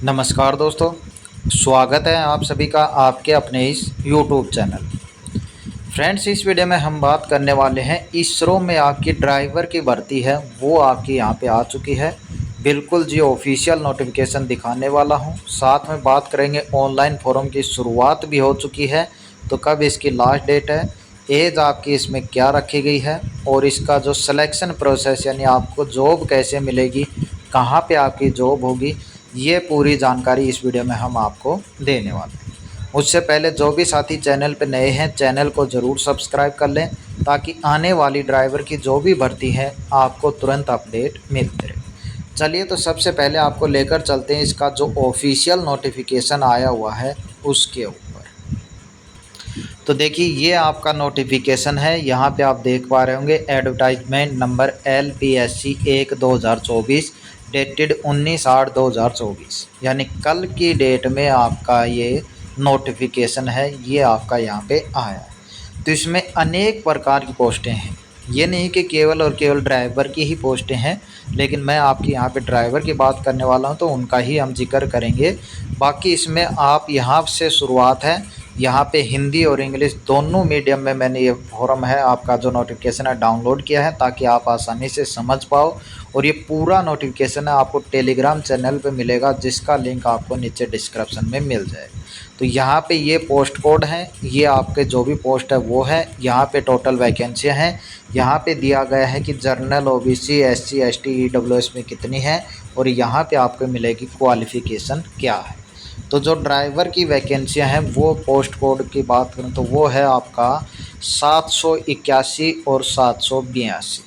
नमस्कार दोस्तों, स्वागत है आप सभी का आपके अपने इस यूट्यूब चैनल। फ्रेंड्स, इस वीडियो में हम बात करने वाले हैं इसरो में आपकी ड्राइवर की भर्ती है वो आपकी यहाँ पे आ चुकी है। बिल्कुल जी, ऑफिशियल नोटिफिकेशन दिखाने वाला हूँ। साथ में बात करेंगे ऑनलाइन फॉर्म की शुरुआत भी हो चुकी है, तो कब इसकी लास्ट डेट है, एज आपकी इसमें क्या रखी गई है और इसका जो सिलेक्शन प्रोसेस यानी आपको जॉब कैसे मिलेगी, कहाँ पे आपकी जॉब होगी, ये पूरी जानकारी इस वीडियो में हम आपको देने वाले हैं। उससे पहले जो भी साथी चैनल पर नए हैं, चैनल को ज़रूर सब्सक्राइब कर लें ताकि आने वाली ड्राइवर की जो भी भर्ती है आपको तुरंत अपडेट मिलते रहे। चलिए, तो सबसे पहले आपको लेकर चलते हैं इसका जो ऑफिशियल नोटिफिकेशन आया हुआ है उसके ऊपर। तो देखिए, ये आपका नोटिफिकेशन है। यहाँ पे आप देख पा रहे होंगे एडवर्टाइजमेंट नंबर LPSC 1/2024 डेटेड 19/8/2024, यानी कल की डेट में आपका ये नोटिफिकेशन है, ये आपका यहाँ पे आया है। तो इसमें अनेक प्रकार की पोस्टें हैं। ये नहीं कि केवल और केवल ड्राइवर की ही पोस्टें हैं, लेकिन मैं आपकी यहाँ पे ड्राइवर की बात करने वाला हूँ तो उनका ही हम जिक्र करेंगे। बाकी इसमें आप यहाँ से शुरुआत है, यहाँ पे हिंदी और इंग्लिश दोनों मीडियम में मैंने ये फॉर्म है आपका जो नोटिफिकेशन है डाउनलोड किया है ताकि आप आसानी से समझ पाओ। और ये पूरा नोटिफिकेशन है आपको टेलीग्राम चैनल पे मिलेगा, जिसका लिंक आपको नीचे डिस्क्रिप्शन में मिल जाएगा। तो यहाँ पे ये पोस्ट कोड हैं, ये आपके जो भी पोस्ट है वो है। यहाँ पे टोटल वैकेंसियाँ हैं। यहाँ पे दिया गया है कि journal, OBC, SC, ST, EWS में कितनी है और यहाँ पे आपको मिलेगी क्वालिफ़िकेशन क्या है। तो जो ड्राइवर की वैकेंसियाँ हैं वो पोस्ट कोड की बात करूँ तो वो है आपका 781 और 782।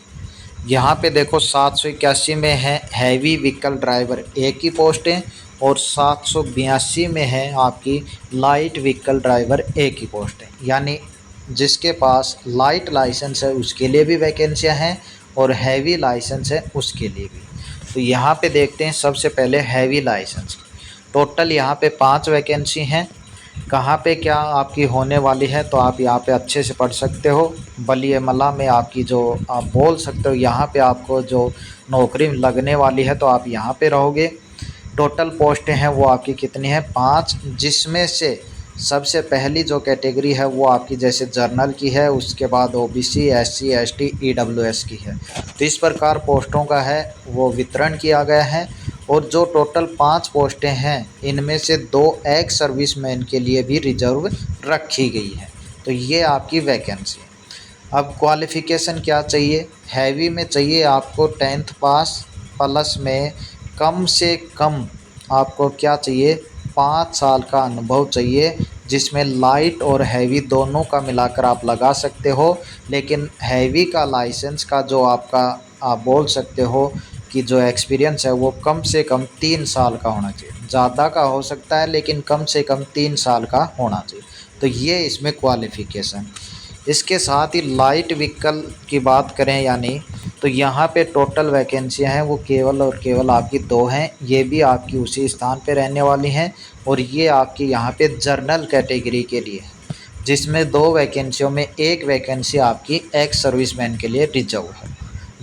यहाँ पे देखो 781 में है हैवी व्हीकल ड्राइवर एक ही पोस्ट है और 782 में है आपकी लाइट व्हीकल ड्राइवर एक ही पोस्ट है। यानी जिसके पास लाइट लाइसेंस है उसके लिए भी वैकेंसियाँ हैं और हैवी लाइसेंस है उसके लिए भी। तो यहाँ पे देखते हैं सबसे पहले हैवी लाइसेंस। टोटल यहाँ पे 5 वैकेंसी हैं। कहाँ पे क्या आपकी होने वाली है तो आप यहाँ पे अच्छे से पढ़ सकते हो। बलियामला में आपकी जो आप बोल सकते हो, यहाँ पे आपको जो नौकरी लगने वाली है तो आप यहाँ पे रहोगे। टोटल पोस्टें हैं वो आपकी कितनी है, 5, जिसमें से सबसे पहली जो कैटेगरी है वो आपकी जैसे जर्नल की है, उसके बाद OBC, SC, ST, EWS की है। तो इस प्रकार पोस्टों का है वो वितरण किया गया है। और जो टोटल 5 पोस्टें हैं इनमें से 2 एक्स सर्विसमैन के लिए भी रिजर्व रखी गई है। तो ये आपकी वैकेंसी है। अब क्वालिफ़िकेशन क्या चाहिए, हैवी में चाहिए आपको 10th पास प्लस में कम से कम आपको क्या चाहिए, 5 साल का अनुभव चाहिए, जिसमें लाइट और हैवी दोनों का मिलाकर आप लगा सकते हो। लेकिन हैवी का लाइसेंस का जो आपका आप बोल सकते हो कि जो एक्सपीरियंस है वो कम से कम 3 साल का होना चाहिए। ज़्यादा का हो सकता है लेकिन कम से कम 3 साल का होना चाहिए। तो ये इसमें क्वालिफ़िकेशन। इसके साथ ही लाइट व्हीकल की बात करें यानी, तो यहाँ पे टोटल वैकेंसियाँ हैं वो केवल और केवल आपकी 2 हैं। ये भी आपकी उसी स्थान पे रहने वाली हैं और ये आपकी यहाँ पे जर्नल कैटेगरी के लिए है, जिसमें 2 वैकेंसियों में 1 वैकेंसी आपकी एक्स सर्विसमैन के लिए रिजर्व है।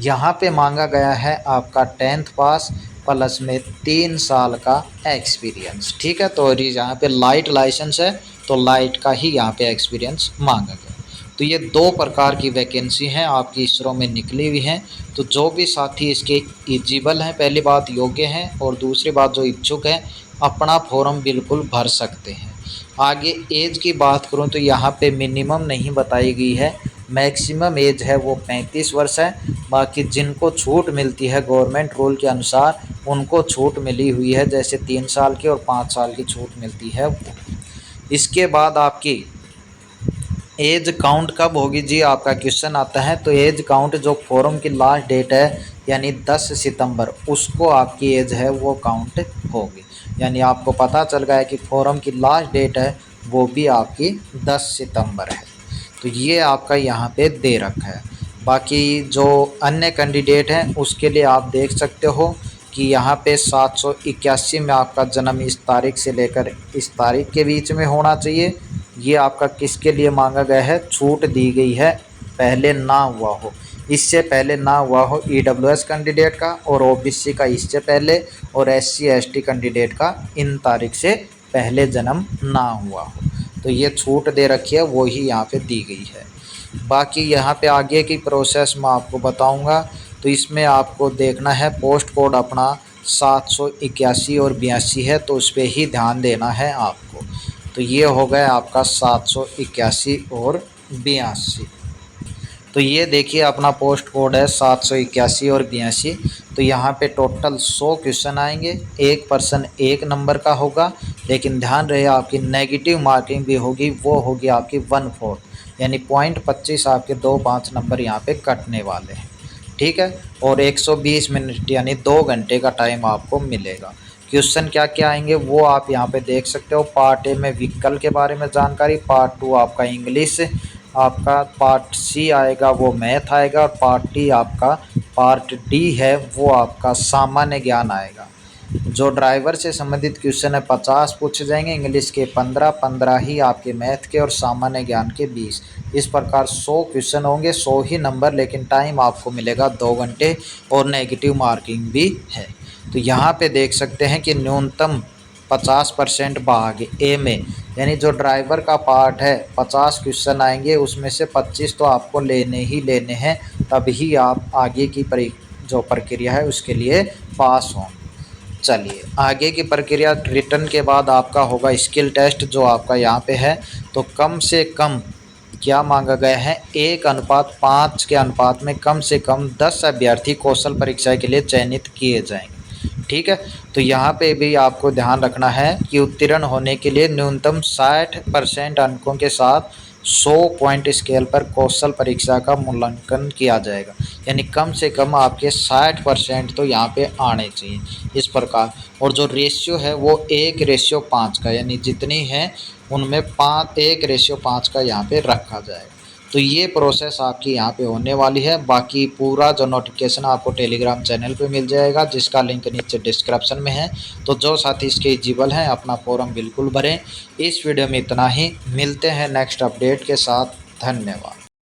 यहाँ पे मांगा गया है आपका 10th पास प्लस में 3 साल का एक्सपीरियंस। ठीक है, तो यहाँ पे लाइट लाइसेंस है तो लाइट का ही यहाँ पे एक्सपीरियंस मांगा गया। तो ये 2 प्रकार की वैकेंसी हैं आपकी इसरो में निकली हुई हैं। तो जो भी साथी इसके एलिजिबल हैं, पहली बात योग्य हैं और दूसरी बात जो इच्छुक हैं, अपना फॉर्म बिल्कुल भर सकते हैं। आगे एज की बात करूं तो यहाँ पे मिनिमम नहीं बताई गई है, मैक्सिमम एज है वो 35 वर्ष है। बाकी जिनको छूट मिलती है गवर्नमेंट रूल के अनुसार उनको छूट मिली हुई है, जैसे 3 साल की और 5 साल की छूट मिलती है। इसके बाद आपकी एज काउंट कब होगी जी, आपका क्वेश्चन आता है। तो एज काउंट जो फॉर्म की लास्ट डेट है यानी 10 सितंबर, उसको आपकी एज है वो काउंट होगी। यानी आपको पता चल गया है कि फॉर्म की लास्ट डेट है वो भी आपकी 10 सितंबर है। तो ये आपका यहाँ पे दे रखा है। बाकी जो अन्य कैंडिडेट हैं उसके लिए आप देख सकते हो कि यहाँ पे 781 में आपका जन्म इस तारीख से लेकर इस तारीख के बीच में होना चाहिए। ये आपका किसके लिए मांगा गया है, छूट दी गई है पहले ना हुआ हो। इससे पहले ना हुआ हो EWS कैंडिडेट का, और OBC का इससे पहले, और SC ST कैंडिडेट का इन तारीख से पहले जन्म ना हुआ हो। तो ये छूट दे रखी है, वो ही यहाँ पे दी गई है। बाकी यहाँ पे आगे की प्रोसेस मैं आपको बताऊँगा। तो इसमें आपको देखना है पोस्ट कोड अपना 781 और 82 है, तो उस पर ही ध्यान देना है आपको। तो ये हो गया आपका 781 और 82। तो ये देखिए अपना पोस्ट कोड है 781 और 82। तो यहाँ पे टोटल 100 क्वेश्चन आएंगे, एक पर्सन एक नंबर का होगा, लेकिन ध्यान रहे आपकी नेगेटिव मार्किंग भी होगी, वो होगी आपकी 1/4, यानी 0.25 आपके 2-5 नंबर यहाँ पे कटने वाले हैं, ठीक है। और 120 मिनट यानी 2 घंटे का टाइम आपको मिलेगा। क्वेश्चन क्या क्या आएंगे वो आप यहाँ पे देख सकते हो। पार्ट ए में व्हीकल के बारे में जानकारी, पार्ट 2 आपका इंग्लिश, आपका पार्ट सी आएगा वो मैथ आएगा, और पार्ट डी है वो आपका सामान्य ज्ञान आएगा। जो ड्राइवर से संबंधित क्वेश्चन है 50 पूछे जाएंगे, इंग्लिश के 15 ही आपके मैथ के, और सामान्य ज्ञान के 20। इस प्रकार 100 क्वेश्चन होंगे, 100 ही नंबर, लेकिन टाइम आपको मिलेगा 2 घंटे, और नेगेटिव मार्किंग भी है। तो यहाँ पे देख सकते हैं कि न्यूनतम 50% भाग ए में, यानी जो ड्राइवर का पार्ट है 50 क्वेश्चन आएंगे, उसमें से 25 तो आपको लेने ही लेने हैं, तभी आप आगे की जो प्रक्रिया है उसके लिए पास हों। चलिए आगे की प्रक्रिया, रिटर्न के बाद आपका होगा स्किल टेस्ट, जो आपका यहाँ पे है। तो कम से कम क्या मांगा गया है, 1:5 के अनुपात में कम से कम 10 अभ्यर्थी कौशल परीक्षा के लिए चयनित किए जाएंगे, ठीक है। तो यहाँ पे भी आपको ध्यान रखना है कि उत्तीर्ण होने के लिए न्यूनतम 60% अंकों के साथ 100 पॉइंट स्केल पर कौशल परीक्षा का मूल्यांकन किया जाएगा, यानी कम से कम आपके 60% तो यहाँ पे आने चाहिए इस प्रकार। और जो रेशियो है वो 1:5 का, यानी जितनी है उनमें 1:5 का यहाँ पे रखा जाएगा। तो ये प्रोसेस आपकी यहाँ पे होने वाली है। बाकी पूरा जो नोटिफिकेशन आपको टेलीग्राम चैनल पे मिल जाएगा, जिसका लिंक नीचे डिस्क्रिप्शन में है। तो जो साथी इसके एलिजिबल हैं अपना फॉर्म बिल्कुल भरें। इस वीडियो में इतना ही, मिलते हैं नेक्स्ट अपडेट के साथ। धन्यवाद।